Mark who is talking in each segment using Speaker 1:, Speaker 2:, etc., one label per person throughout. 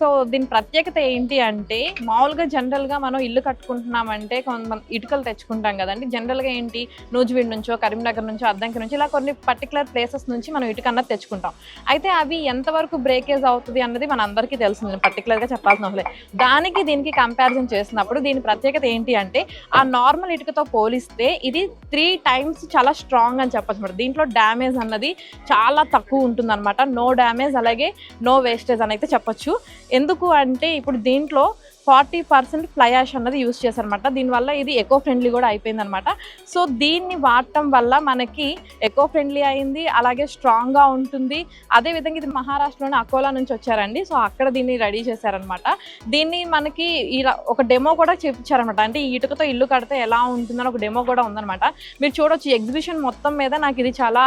Speaker 1: So దీని ప్రత్యేకత ఏంటి అంటే మామూలుగా జనరల్గా మనం ఇల్లు కట్టుకుంటున్నామంటే కొంతమంది ఇటుకలు తెచ్చుకుంటాం కదండి. జనరల్గా ఏంటి నూజివీడు నుంచో, కరీంనగర్ నుంచో, అద్దంకి నుంచి ఇలా కొన్ని పర్టికులర్ ప్లేసెస్ నుంచి మనం ఇటుక అన్నది తెచ్చుకుంటాం. అయితే అవి ఎంతవరకు బ్రేకేజ్ అవుతుంది అన్నది మన అందరికీ తెలిసింది, పర్టికులర్గా చెప్పాల్సిన అవసరం లేదు. దానికి దీనికి కంపారిజన్ చేసినప్పుడు దీని ప్రత్యేకత ఏంటి అంటే ఆ నార్మల్ ఇటుకతో పోలిస్తే ఇది 3 times చాలా స్ట్రాంగ్ అని చెప్పచ్చు. దీంట్లో డ్యామేజ్ అన్నది చాలా తక్కువ ఉంటుందన్నమాట. నో డ్యామేజ్, అలాగే నో వేస్టేజ్ అని అయితే చెప్పచ్చు. ఎందుకు అంటే ఇప్పుడు దీంట్లో 40% ఫ్లై యాష్ అన్నది యూజ్ చేశారనమాట. దీనివల్ల ఇది ఎకో ఫ్రెండ్లీ కూడా అయిపోయిందనమాట. సో దీన్ని వాడటం వల్ల మనకి ఎకో ఫ్రెండ్లీ అయింది, అలాగే స్ట్రాంగ్గా ఉంటుంది. అదేవిధంగా ఇది మహారాష్ట్రలోని అకోలా నుంచి వచ్చారండి. సో అక్కడ దీన్ని రెడీ చేశారనమాట. దీన్ని మనకి ఇలా ఒక డెమో కూడా చూపించారనమాట. అంటే ఈ ఇటుకతో ఇల్లు కడితే ఎలా ఉంటుందని ఒక డెమో కూడా ఉందనమాట. మీరు చూడొచ్చు ఎగ్జిబిషన్ మొత్తం మీద నాకు ఇది చాలా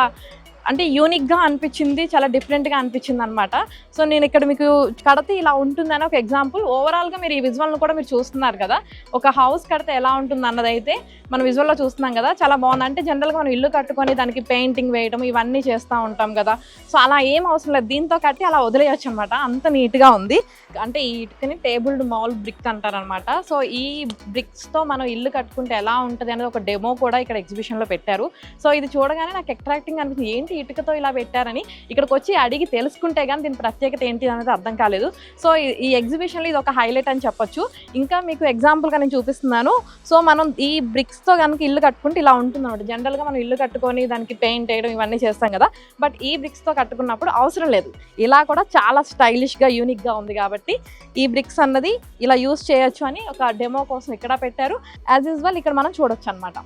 Speaker 1: అంటే యూనిక్గా అనిపించింది, చాలా డిఫరెంట్గా అనిపించింది అనమాట. సో నేను ఇక్కడ మీకు కడితే ఇలా ఉంటుందని ఒక ఎగ్జాంపుల్. ఓవరాల్గా మీరు ఈ విజువల్ను కూడా మీరు చూస్తున్నారు కదా, ఒక హౌస్ కడితే ఎలా ఉంటుంది అన్నది అయితే మనం విజువల్లో చూస్తున్నాం కదా, చాలా బాగుంది. అంటే జనరల్గా మనం ఇల్లు కట్టుకొని దానికి పెయింటింగ్ వేయడం ఇవన్నీ చేస్తూ ఉంటాం కదా, సో అలా ఏం అవసరం లేదు. దీంతో కట్టి అలా వదిలేయచ్చు అనమాట, అంత నీట్గా ఉంది. అంటే ఈ ఇటుకని టేబుల్డ్ మాల్ బ్రిక్ అంటారనమాట. సో ఈ బ్రిక్స్తో మనం ఇల్లు కట్టుకుంటే ఎలా ఉంటుంది అనేది ఒక డెమో కూడా ఇక్కడ ఎగ్జిబిషన్లో పెట్టారు. సో ఇది చూడగానే నాకు అట్రాక్టింగ్ అనిపించింది, ఏంటి ఇటుకతో ఇలా పెట్టారని. ఇక్కడికి వచ్చి అడిగి తెలుసుకుంటే కానీ దీని ప్రత్యేకత ఏంటి అనేది అర్థం కాలేదు. సో ఈ ఎగ్జిబిషన్లో ఇది ఒక హైలైట్ అని చెప్పొచ్చు. ఇంకా మీకు ఎగ్జాంపుల్గా నేను చూపిస్తున్నాను. సో మనం ఈ బ్రిక్స్తో కనుక ఇల్లు కట్టుకుంటే ఇలా ఉంటుంది అనమాట. జనరల్గా మనం ఇల్లు కట్టుకొని దానికి పెయింట్ వేయడం ఇవన్నీ చేస్తాం కదా, బట్ ఈ బ్రిక్స్తో కట్టుకున్నప్పుడు అవసరం లేదు. ఇలా కూడా చాలా స్టైలిష్గా యూనిక్గా ఉంది కాబట్టి ఈ బ్రిక్స్ అన్నది ఇలా యూజ్ చేయొచ్చు అని ఒక డెమో కోసం ఇక్కడ పెట్టారు. యాజ్ యూజువల్ ఇక్కడ మనం చూడొచ్చు అనమాట.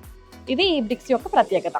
Speaker 1: ఇది ఈ బ్రిక్స్ యొక్క ప్రత్యేకత.